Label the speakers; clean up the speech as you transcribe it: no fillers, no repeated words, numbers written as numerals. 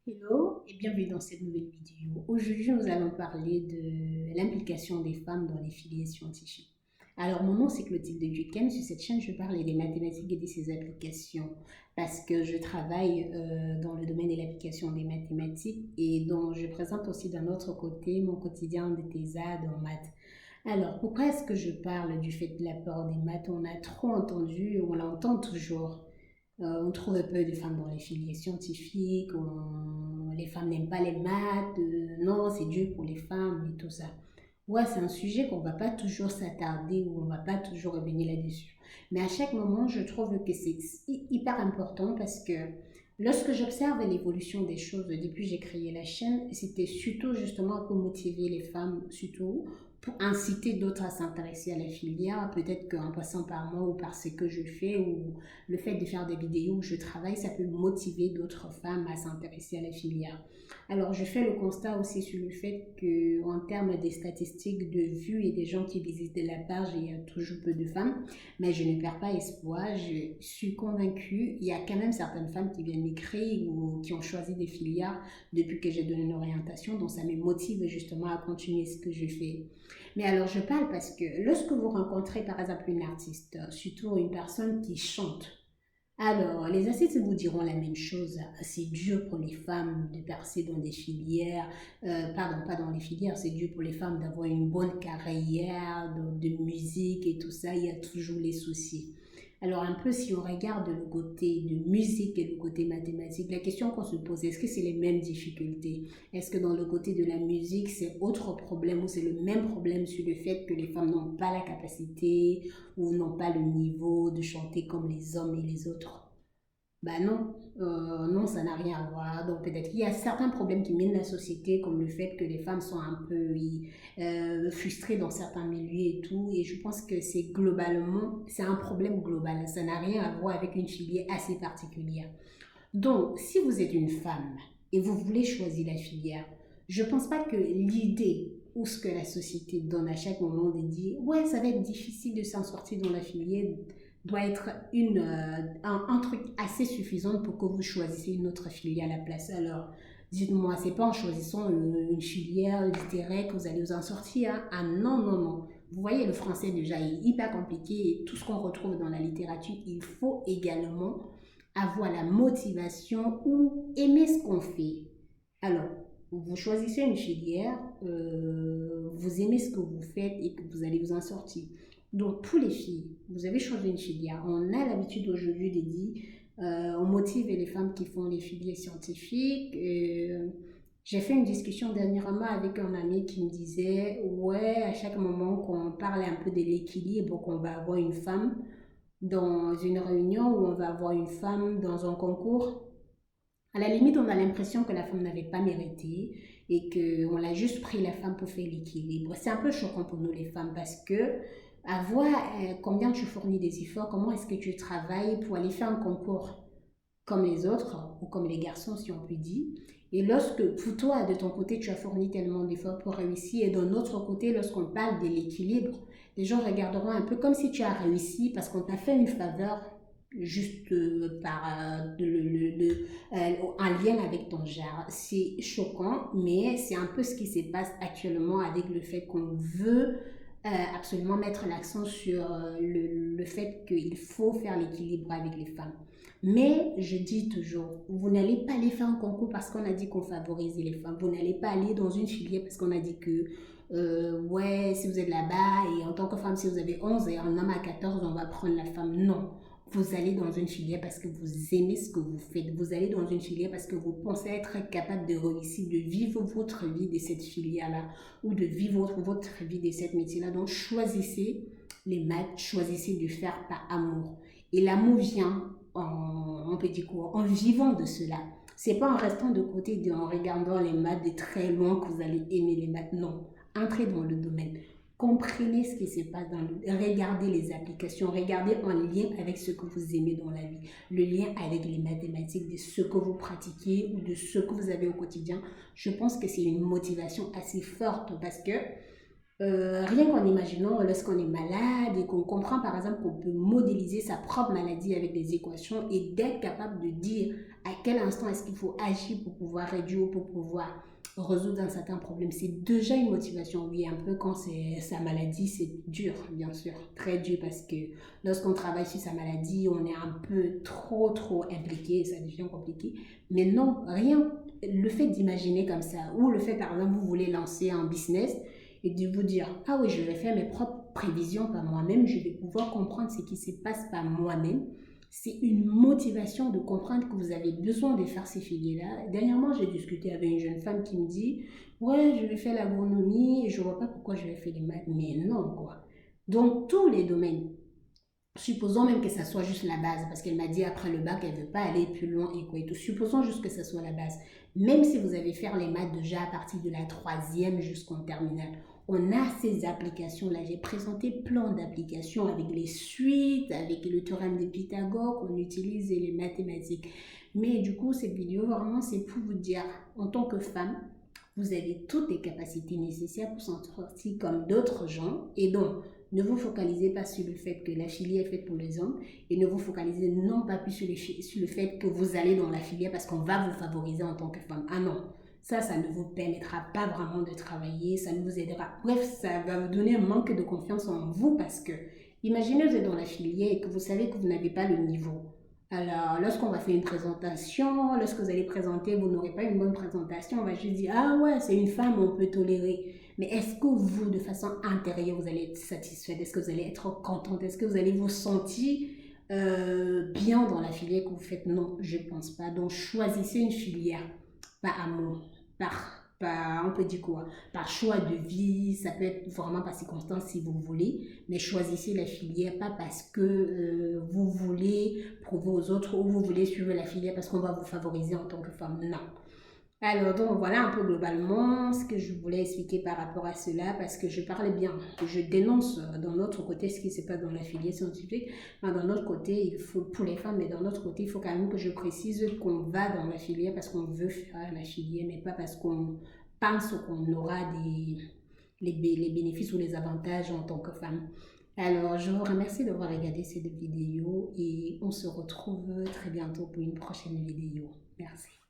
Speaker 1: Hello et bienvenue dans cette nouvelle vidéo. Aujourd'hui, nous allons parler de l'implication des femmes dans les filières scientifiques. Alors, mon nom c'est Clotilde Duquesne. Sur cette chaîne, je parle des mathématiques et de ses applications parce que je travaille dans le domaine de l'application des mathématiques et dont je présente aussi d'un autre côté mon quotidien de thésade en maths. Alors, pourquoi est-ce que je parle du fait de l'apport des maths? On a trop entendu, on l'entend toujours. On trouve peu de femmes dans les filières scientifiques, les femmes n'aiment pas les maths, non, c'est dur pour les femmes et tout ça. Ouais, c'est un sujet qu'on va pas toujours s'attarder ou on va pas toujours revenir là-dessus. Mais à chaque moment, je trouve que c'est hyper important parce que lorsque j'observe l'évolution des choses depuis que j'ai créé la chaîne, c'était surtout justement pour motiver les femmes, surtout pour inciter d'autres à s'intéresser à la filière, peut-être qu'en passant par moi ou par ce que je fais ou le fait de faire des vidéos où je travaille, ça peut motiver d'autres femmes à s'intéresser à la filière. Alors, je fais le constat aussi sur le fait qu'en termes des statistiques de vues et des gens qui visitent la page, il y a toujours peu de femmes, mais je ne perds pas espoir. Je suis convaincue, il y a quand même certaines femmes qui viennent m'écrire ou qui ont choisi des filières depuis que j'ai donné une orientation, donc ça me motive justement à continuer ce que je fais. Mais alors, je parle parce que lorsque vous rencontrez par exemple une artiste, surtout une personne qui chante, alors les artistes vous diront la même chose. C'est dur pour les femmes de percer dans des filières, pardon, pas dans les filières, c'est dur pour les femmes d'avoir une bonne carrière de musique et tout ça, il y a toujours les soucis. Alors un peu si on regarde le côté de musique et le côté mathématique, la question qu'on se pose, est-ce que c'est les mêmes difficultés? Est-ce que dans le côté de la musique, c'est autre problème ou c'est le même problème sur le fait que les femmes n'ont pas la capacité ou n'ont pas le niveau de chanter comme les hommes et les autres? Ben non, non, ça n'a rien à voir. Donc peut-être qu'il y a certains problèmes qui minent la société, comme le fait que les femmes sont un peu frustrées dans certains milieux et tout. Et je pense que c'est globalement, c'est un problème global. Ça n'a rien à voir avec une filière assez particulière. Donc, si vous êtes une femme et vous voulez choisir la filière, je ne pense pas que l'idée ou ce que la société donne à chaque moment de dire ouais, ça va être difficile de s'en sortir dans la filière doit être un truc assez suffisant pour que vous choisissiez une autre filière à la place. Alors, dites-moi, c'est pas en choisissant une filière littéraire que vous allez vous en sortir, hein? Ah non, non, non. Vous voyez, le français déjà est hyper compliqué et tout ce qu'on retrouve dans la littérature, il faut également avoir la motivation ou aimer ce qu'on fait. Alors, vous choisissez une filière, vous aimez ce que vous faites et que vous allez vous en sortir. Donc, pour les filles, vous avez choisi une filière. On a l'habitude aujourd'hui de dire, on motive les femmes qui font les filières scientifiques. J'ai fait une discussion dernièrement avec un ami qui me disait, ouais, à chaque moment qu'on parle un peu de l'équilibre, qu'on va avoir une femme dans une réunion où on va avoir une femme dans un concours, à la limite, on a l'impression que la femme n'avait pas mérité et qu'on l'a juste pris la femme pour faire l'équilibre. C'est un peu choquant pour nous les femmes parce que à voir combien tu fournis des efforts, comment est-ce que tu travailles pour aller faire un concours comme les autres, ou comme les garçons si on peut dire. Et lorsque, pour toi, de ton côté, tu as fourni tellement d'efforts pour réussir, et d'un autre côté, lorsqu'on parle de l'équilibre, les gens regarderont un peu comme si tu as réussi parce qu'on t'a fait une faveur juste par en lien avec ton genre. C'est choquant, mais c'est un peu ce qui se passe actuellement avec le fait qu'on veut absolument mettre l'accent sur le fait qu'il faut faire l'équilibre avec les femmes. Mais je dis toujours, vous n'allez pas aller faire un concours parce qu'on a dit qu'on favorisait les femmes. Vous n'allez pas aller dans une filière parce qu'on a dit que, ouais, si vous êtes là-bas et en tant que femme, si vous avez 11 et un homme à 14, on va prendre la femme. Non. Vous allez dans une filière parce que vous aimez ce que vous faites. Vous allez dans une filière parce que vous pensez être capable de réussir, de vivre votre vie de cette filière-là ou de vivre votre vie de cette métier-là. Donc, choisissez les maths, choisissez de faire par amour. Et l'amour vient on peut dire quoi, en vivant de cela. C'est pas en restant de côté, en regardant les maths de très loin que vous allez aimer les maths. Non, entrez dans le domaine. Comprenez ce qui se passe dans le... Regardez les applications, regardez en lien avec ce que vous aimez dans la vie, le lien avec les mathématiques, de ce que vous pratiquez ou de ce que vous avez au quotidien. Je pense que c'est une motivation assez forte parce que rien qu'en imaginant lorsqu'on est malade et qu'on comprend par exemple qu'on peut modéliser sa propre maladie avec des équations et d'être capable de dire à quel instant est-ce qu'il faut agir pour pouvoir réduire ou pour pouvoir résoudre un certain problème. C'est déjà une motivation, oui, un peu quand c'est sa maladie, c'est dur, bien sûr, très dur parce que lorsqu'on travaille sur sa maladie, on est un peu trop impliqué et ça devient compliqué. Mais non, rien, le fait d'imaginer comme ça, ou le fait par exemple vous voulez lancer un business et de vous dire, ah oui, je vais faire mes propres prévisions par moi-même, je vais pouvoir comprendre ce qui se passe par moi-même. C'est une motivation de comprendre que vous avez besoin de faire ces filières-là. Dernièrement, j'ai discuté avec une jeune femme qui me dit, ouais, je vais faire l'agronomie et je ne vois pas pourquoi je vais faire les maths. Mais non, quoi. Donc, tous les domaines, supposons même que ça soit juste la base, parce qu'elle m'a dit après le bac, elle ne veut pas aller plus loin et quoi et tout. Supposons juste que ça soit la base. Même si vous avez fait les maths déjà à partir de la troisième jusqu'en terminale, on a ces applications-là. J'ai présenté plein d'applications avec les suites, avec le théorème de Pythagore qu'on utilise et les mathématiques. Mais du coup, cette vidéo, vraiment, c'est pour vous dire, en tant que femme, vous avez toutes les capacités nécessaires pour s'en sortir comme d'autres gens. Et donc, ne vous focalisez pas sur le fait que la filière est faite pour les hommes et ne vous focalisez non pas plus sur le fait que vous allez dans la filière parce qu'on va vous favoriser en tant que femme. Ah non, ça ne vous permettra pas vraiment de travailler, ça ne vous aidera. Bref, ça va vous donner un manque de confiance en vous parce que, imaginez vous êtes dans la filière et que vous savez que vous n'avez pas le niveau. Alors, lorsqu'on va faire une présentation, lorsque vous allez présenter, vous n'aurez pas une bonne présentation, on va juste dire, ah ouais, c'est une femme, on peut tolérer. Mais est-ce que vous, de façon intérieure, vous allez être satisfaite? Est-ce que vous allez être contente? Est-ce que vous allez vous sentir bien dans la filière que vous faites? Non, je ne pense pas. Donc, choisissez une filière, pas amour, on peut dire quoi? Par choix de vie, ça peut être vraiment par circonstance si vous voulez, mais choisissez la filière pas parce que vous voulez prouver aux autres ou vous voulez suivre la filière parce qu'on va vous favoriser en tant que femme. Non. Alors, donc voilà un peu globalement ce que je voulais expliquer par rapport à cela parce que je parlais bien, je dénonce d'un autre côté ce qui se passe dans la filière scientifique, mais d'un autre côté, il faut, pour les femmes, mais d'un autre côté, il faut quand même que je précise qu'on va dans la filière parce qu'on veut faire la filière, mais pas parce qu'on pense qu'on aura les bénéfices ou les avantages en tant que femme. Alors, je vous remercie d'avoir regardé cette vidéo et on se retrouve très bientôt pour une prochaine vidéo. Merci.